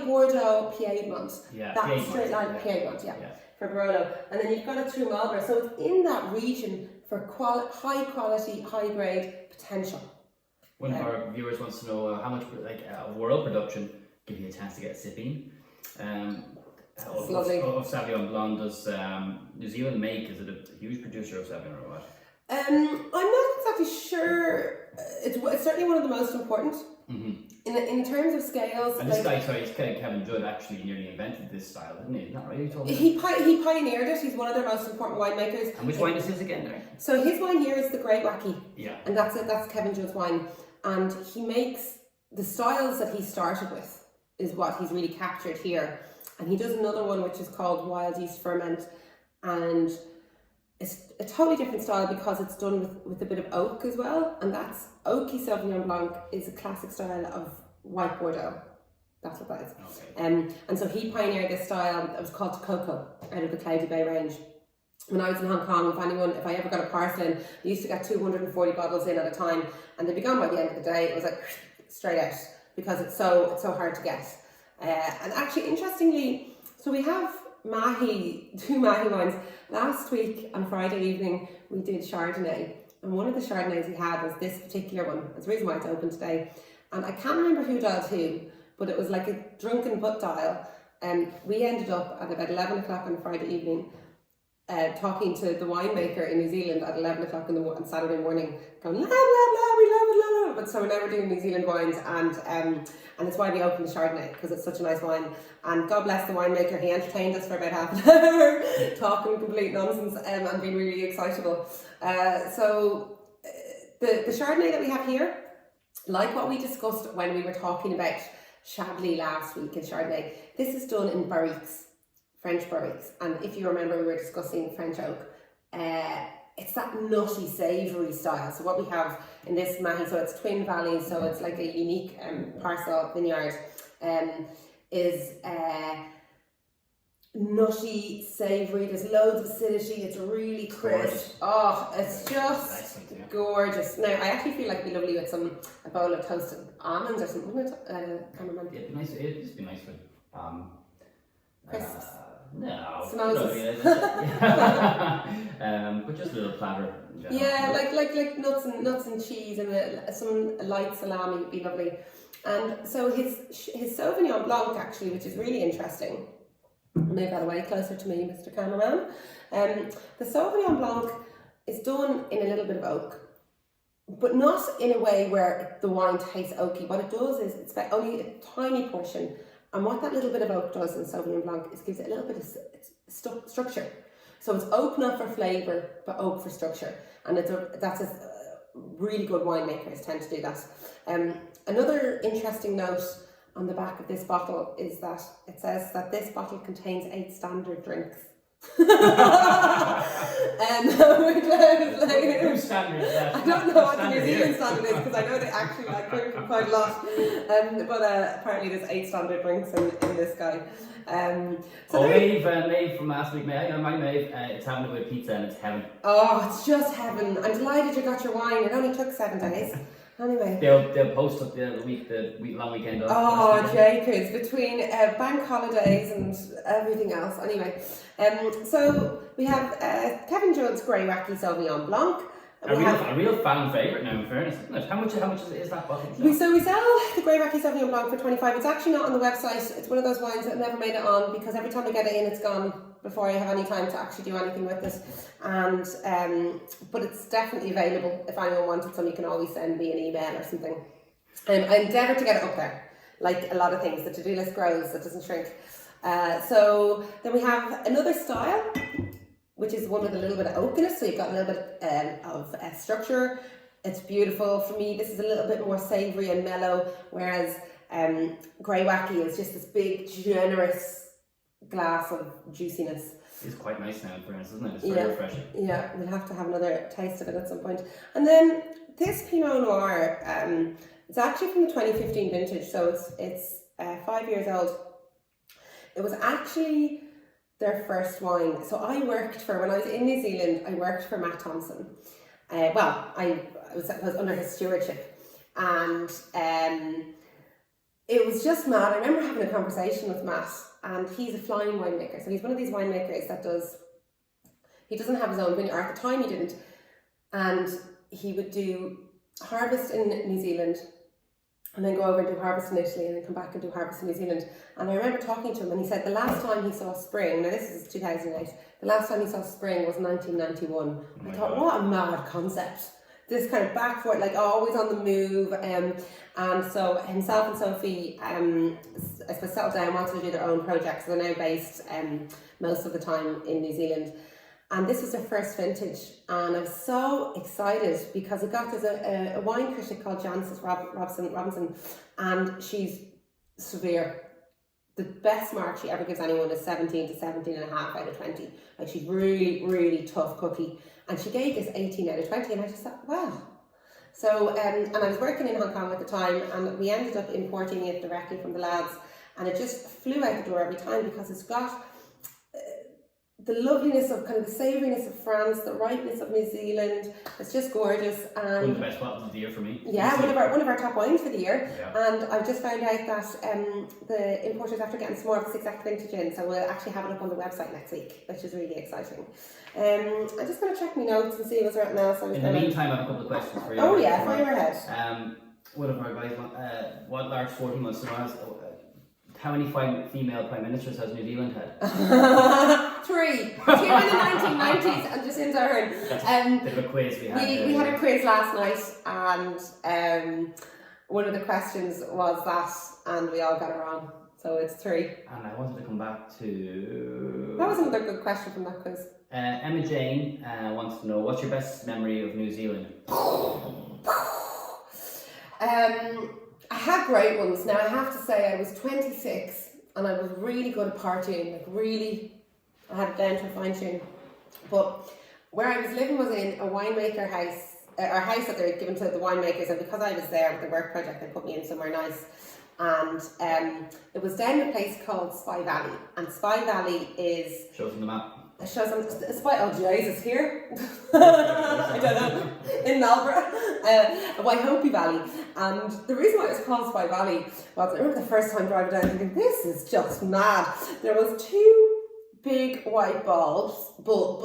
Bordeaux Piedmont. Yeah, That Piedmont, straight line Piedmont, for Barolo. And then you've got it through Marlborough. So it's in that region for high quality, high grade potential. One of our viewers wants to know how much world production give you a chance to get a sip in. Of Sauvignon Blanc. Does New Zealand make? Is it a huge producer of Sauvignon or what? I'm not exactly sure. It's certainly one of the most important. In terms of scales. And this guy, Kevin Judd, actually nearly invented this style, didn't he? Isn't that right? You told me. He pioneered it. He's one of their most important winemakers. And which wine is this again there? So his wine here is the Grey Wacky. Yeah. And that's it. That's Kevin Judd's wine. And he makes the styles that he started with is what he's really captured here. And he does another one which is called Wild Yeast Ferment, and it's a totally different style because it's done with a bit of oak as well, and that's Oaky Sauvignon Blanc is a classic style of white Bordeaux. That's what that is. Okay. And so he pioneered this style that was called Cocoa out of the Cloudy Bay range. When I was in Hong Kong, if I ever got a parcel in, I used to get 240 bottles in at a time, and they'd be gone by the end of the day. It was like straight out because it's so hard to get. And actually, interestingly, so we have two Mahi wines. Last week on Friday evening, we did Chardonnay, and one of the Chardonnays we had was this particular one. That's the reason why it's open today. And I can't remember who dialed who, but it was like a drunken butt dial. And we ended up at about 11 o'clock on Friday evening talking to the winemaker in New Zealand at 11 o'clock on Saturday morning, going, blah, blah, blah, we love it. But so we're now doing New Zealand wines, and it's why we opened the Chardonnay, because it's such a nice wine. And God bless the winemaker, he entertained us for about half an hour, talking complete nonsense and being really excitable. So the Chardonnay that we have here, like what we discussed when we were talking about Chablis last week in Chardonnay, this is done in barriques. French barriques, and if you remember, we were discussing French oak. It's that nutty, savoury style. So what we have in this Mahi, so it's Twin Valleys, so it's like a unique parcel vineyard, is nutty, savoury. There's loads of acidity. It's really crisp. Oh, it's just gorgeous. Now I actually feel like it'd be lovely with a bowl of toasted almonds or something, wouldn't it, cameraman? Yeah, it'd be nice. It'd just be nice with crisps. No. Samosas. But just a little platter. In general. Yeah, like nuts and cheese and some light salami would be lovely. And so his Sauvignon Blanc actually, which is really interesting. Move that away closer to me, Mr. Cameraman. The Sauvignon Blanc is done in a little bit of oak, but not in a way where the wine tastes oaky. What it does is it's only a tiny portion. And what that little bit of oak does in Sauvignon Blanc is gives it a little bit of structure. So it's oak not for flavour, but oak for structure. And that's a really good winemakers tend to do that. Another interesting note on the back of this bottle is that it says that this bottle contains 8 standard drinks. Whose standard is that? I don't know what the New Zealand standard is, because I know they actually like drinking quite a lot. But apparently there's 8 standard drinks in this guy. Maeve from last week, Maeve, it's having it with pizza and it's heaven. Oh, it's just heaven. I'm delighted you got your wine. It only took 7 days. Anyway. They'll post up the long weekend. Oh, Jacobs, between bank holidays and everything else. Anyway, so we have Kevin Judd's Grey Wacky Sauvignon Blanc. A real fan favourite now, in fairness, isn't it? How much is that bottle? We sell the Grey Wacky Sauvignon Blanc for $25. It's actually not on the website. It's one of those wines that never made it on, because every time I get it in, it's gone before I have any time to actually do anything with it. And but it's definitely available. If anyone wanted some, you can always send me an email or something. I endeavour to get it up there, like a lot of things. The to-do list grows, it doesn't shrink. So then we have another style, which is one with a little bit of oak in it, so you've got a little bit of structure. It's beautiful. For me, this is a little bit more savoury and mellow, whereas Grey Wacky is just this big, generous glass of juiciness. It's quite nice now, in fairness, isn't it? It's very refreshing. Yeah, we'll have to have another taste of it at some point. And then this Pinot Noir, it's actually from the 2015 vintage, so it's 5 years old. It was actually their first wine. So when I was in New Zealand, I worked for Matt Thompson. I was under his stewardship, and it was just mad. I remember having a conversation with Matt, and he's a flying winemaker. So he's one of these winemakers that he doesn't have his own vineyard. At the time he didn't. And he would do harvest in New Zealand and then go over and do harvest in Italy and then come back and do harvest in New Zealand. And I remember talking to him and he said the last time he saw spring, now this is 2008, the last time he saw spring was 1991. I thought, what a mad concept. This kind of back forth, like always on the move. And so himself and Sophie, I suppose, settled down, wanted to do their own projects. They're now based most of the time in New Zealand. And this was their first vintage, and I was so excited because there's a wine critic called Jancis Robinson, and she's severe. The best mark she ever gives anyone is 17 to 17.5 out of 20. Like, she's really, really tough cookie. And she gave this 18 out of 20, and I just thought, wow. So, and I was working in Hong Kong at the time, and we ended up importing it directly from the lads, and it just flew out the door every time because it's got the loveliness of kind of the savouriness of France, the ripeness of New Zealand. It's just gorgeous. And one of the best bottles of the year for me. Yeah, one of our top wines for the year. Yeah. And I've just found out that the importers after getting some more of this exact vintage in, so we'll actually have it up on the website next week, which is really exciting. I'm just going to check my notes and see what's right now. So in the meantime, I have a couple of questions for you. Oh yeah, fire ahead. One of our guys, what large 14 wants to know how many female prime ministers has New Zealand had? 3. 2 in the 1990s and Jacinda Ardern. Bit of a quiz we had. We had a quiz last night, and one of the questions was that, and we all got it wrong. So it's 3. And I wanted to come back to... That was another good question from that quiz. Emma Jane wants to know, what's your best memory of New Zealand? I had great ones. Now I have to say I was 26 and I was really good at partying, like really, I had it down to a fine tune. But where I was living was in a winemaker house, or house that they were given to the winemakers, and because I was there with the work project, they put me in somewhere nice. And it was down in a place called Spy Valley, and Spy Valley is... Shows on the map. It shows on Spy, oh Jesus, here? I don't know, in Marlborough, Waihope Valley. And the reason why it was called Spy Valley was, I remember the first time driving down thinking, this is just mad. There was 2 big white balls, but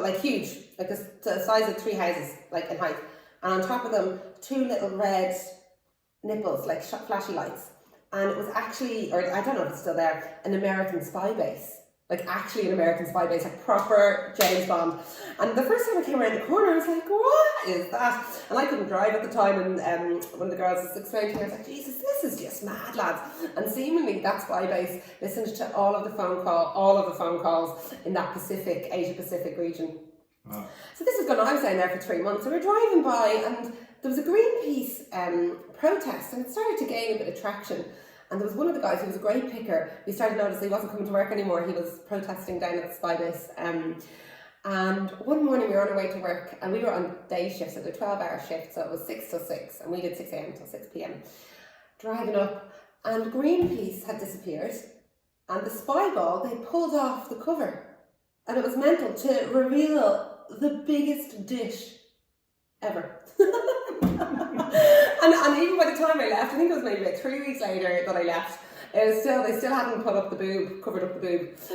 like huge, like the size of 3 houses, like in height. And on top of them, 2 little red nipples, like flashy lights. And it was actually, or I don't know if it's still there, an American spy base. Like actually an American spy base, like proper James Bond. And the first time I came around the corner, I was like, what is that? And I couldn't drive at the time, and one of the girls was explaining to me, I was like, Jesus, this is just mad, lads. And seemingly that spy base listened to all of the phone calls in that Asia Pacific region. Wow. So this was going on, I was down there for 3 months, so we're driving by, and there was a Greenpeace protest, and it started to gain a bit of traction. And there was one of the guys who was a great picker. We started to notice he wasn't coming to work anymore. He was protesting down at the spy base. And one morning we were on our way to work, and we were on day shifts, so they're 12-hour shifts, so it was 6 till 6, and we did 6 a.m. till 6 p.m. Driving up, and Greenpeace had disappeared, and the spy ball, they pulled off the cover, and it was mental to reveal the biggest dish ever. and even by the time I left, I think it was maybe like 3 weeks later that I left, they still hadn't covered up the boob,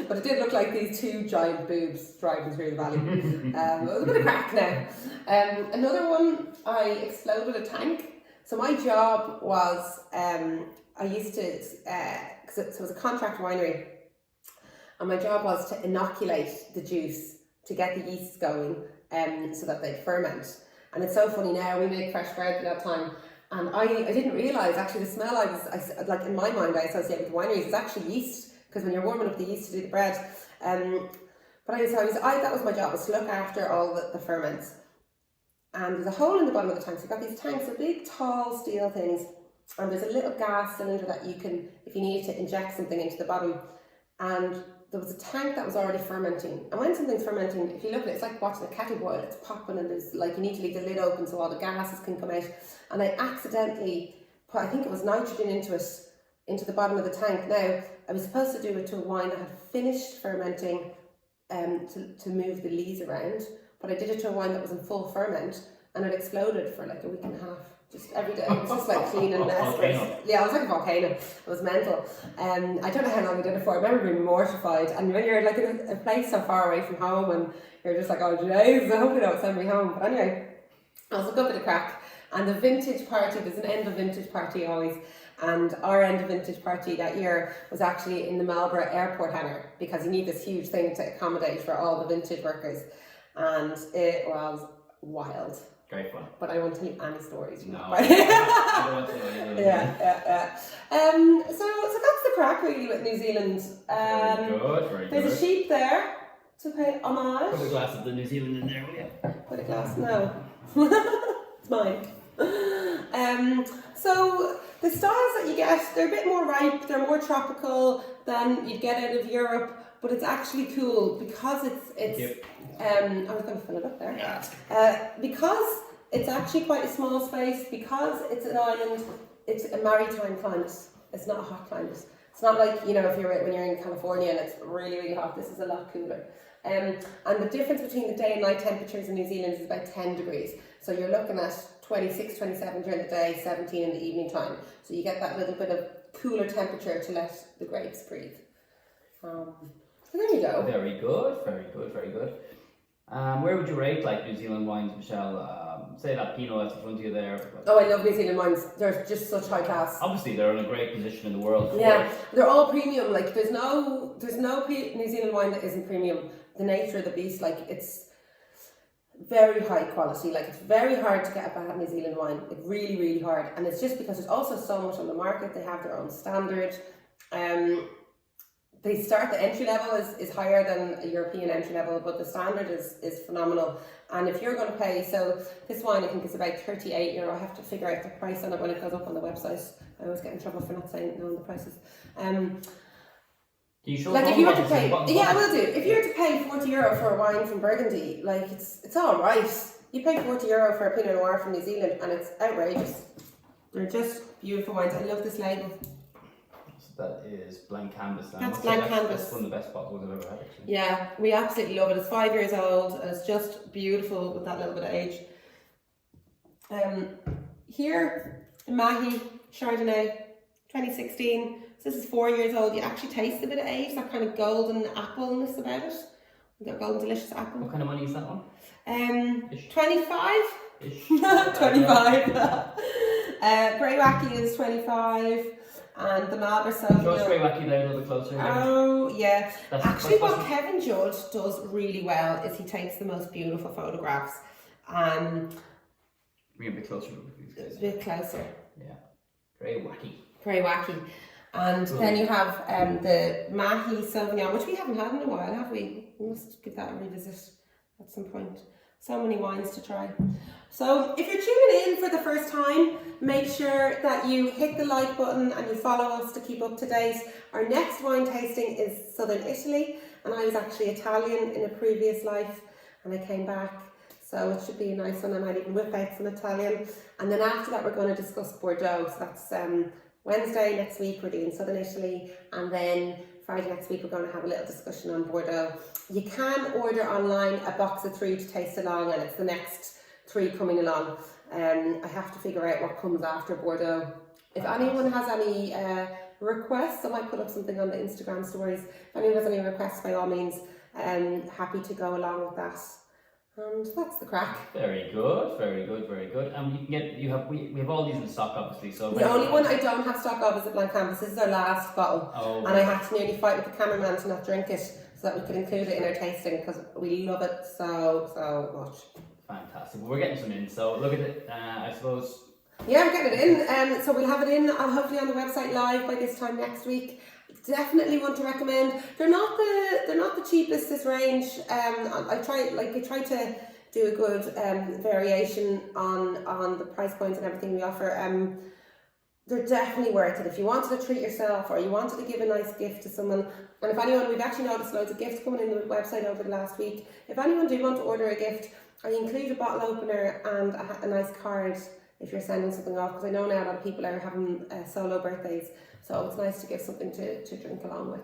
but it did look like these 2 giant boobs driving through the valley. It was a bit of crack now. Another one, I exploded a tank. So my job was, I used to, so it was a contract winery, and my job was to inoculate the juice to get the yeasts going, so that they'd ferment. And it's so funny now, we make fresh bread at that time, and I didn't realise actually the smell I like in my mind I associate with wineries is actually yeast, because when you're warming up the yeast to do the bread. But that was my job, was to look after all the ferments. And there's a hole in the bottom of the tank, so you've got these tanks, so big tall steel things, and there's a little gas cylinder that you can, if you needed to inject something into the bottom. And there was a tank that was already fermenting. And when something's fermenting, if you look at it, it's like watching a kettle boil. It's popping, and there's like, you need to leave the lid open so all the gases can come out. And I accidentally put, I think it was nitrogen into the bottom of the tank. Now, I was supposed to do it to a wine that had finished fermenting, to move the lees around. But I did it to a wine that was in full ferment, and it exploded for like a week and a half. just every day. It was just like cleaning espresso. Yeah, it was like a volcano. It was mental. I don't know how long we did it for. I remember being mortified. And when you're like in a place so far away from home and you're just like, oh jeez, I hope they don't send me home. But anyway, it was a good bit of crack. And the vintage party, there's an end of vintage party always. And our end of vintage party that year was actually in the Marlborough airport hangar, because you need this huge thing to accommodate for all the vintage workers. And it was wild. Great fun. But I won't tell you any stories. No. I don't want to know any. Yeah. So that's the crack really with New Zealand. Very good. There's a sheep there to pay homage. Put a glass of the New Zealand in there, will you? Put a glass, no. It's mine. So the styles that you get, they're a bit more ripe, they're more tropical than you'd get out of Europe, but it's actually cool because it's I was going to fill it up there. Yeah. Because it's actually quite a small space, because it's an island, it's a maritime climate. It's not a hot climate. It's not like, you know, when you're in California and it's really, really hot, this is a lot cooler. And the difference between the day and night temperatures in New Zealand is about 10 degrees. So you're looking at 26, 27 during the day, 17 in the evening time. So you get that little bit of cooler temperature to let the grapes breathe. So there you go. Very good. Where would you rate like New Zealand wines, Michelle? Say that Pinot at the front of you there. Oh, I love New Zealand wines. They're just such high class. Obviously, they're in a great position in the world. Yeah, they're all premium. Like there's no New Zealand wine that isn't premium. The nature of the beast, like it's very high quality. Like it's very hard to get a bad New Zealand wine. Like really, really hard. And it's just because there's also so much on the market. They have their own standard. The entry level is higher than a European entry level, but the standard is phenomenal. And if you're going to pay, so this wine I think is about €38. I have to figure out the price on it when it goes up on the website. I always get in trouble for not knowing the prices. Do you show like if you were to pay, yeah, I will do. If you were to pay €40 for a wine from Burgundy, like it's all right. You pay €40 for a Pinot Noir from New Zealand, and it's outrageous. They're just beautiful wines. I love this label. That is Blank Canvas. That's Blank Canvas. That's one of the best bottles I've ever had, actually. Yeah, we absolutely love it. It's 5 years old and it's just beautiful with that little bit of age. Here, Mahi Chardonnay, 2016. So this is 4 years old. You actually taste a bit of age, that kind of golden appleness about it. That golden delicious apple. What kind of money is that one? 25. Ish. 25. Grey Wacky is 25. And the Marlborough Sauvignon. Show us Grey Wacky there a little bit closer. Oh, yeah. That's actually, what Kevin Judd does really well is he takes the most beautiful photographs. Bring a bit closer. A bit closer. Yeah. Grey Wacky. Grey Wacky. And then you have the Mahi Sauvignon, which we haven't had in a while, have we? We must give that a revisit at some point. So many wines to try. So if you're tuning in for the first time, make sure that you hit the like button and you follow us to keep up to date. Our next wine tasting is Southern Italy, and I was actually Italian in a previous life and I came back. So it should be a nice one. I might even whip out some Italian. And then after that, we're going to discuss Bordeaux. So that's Wednesday next week, we're doing Southern Italy. And then Friday next week, we're going to have a little discussion on Bordeaux. You can order online a box of 3 to taste along, and it's the next 3 coming along. I have to figure out what comes after Bordeaux. If anyone has any requests, I might put up something on the Instagram stories. If anyone has any requests, by all means, happy to go along with that. And that's the crack. Very good. And you can we have all these in stock, obviously. So the only one I don't have stock of is the Blank Canvas. This is our last bottle, and I had to nearly fight with the cameraman to not drink it so that we could include it in our tasting because we love it so much. Fantastic. Well, we're getting some in. So look at it. I suppose. Yeah, we're getting it in. So we'll have it in hopefully on the website live by this time next week. Definitely want to recommend. They're not the cheapest this range. I try to do a good variation on the price points and everything we offer. They're definitely worth it if you wanted to treat yourself or you wanted to give a nice gift to someone. And if anyone, we've actually noticed loads of gifts coming in the website over the last week. If anyone do want to order a gift, I include a bottle opener and a nice card if you're sending something off, because I know now a lot of people are having solo birthdays, so it's nice to give something to drink along with.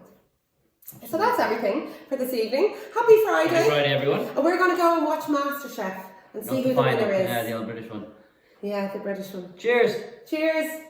Absolutely. So that's everything for this evening. Happy Friday. Happy Friday, everyone. And we're going to go and watch MasterChef and see who the winner is. Yeah, the old British one. Yeah, the British one. Cheers. Cheers.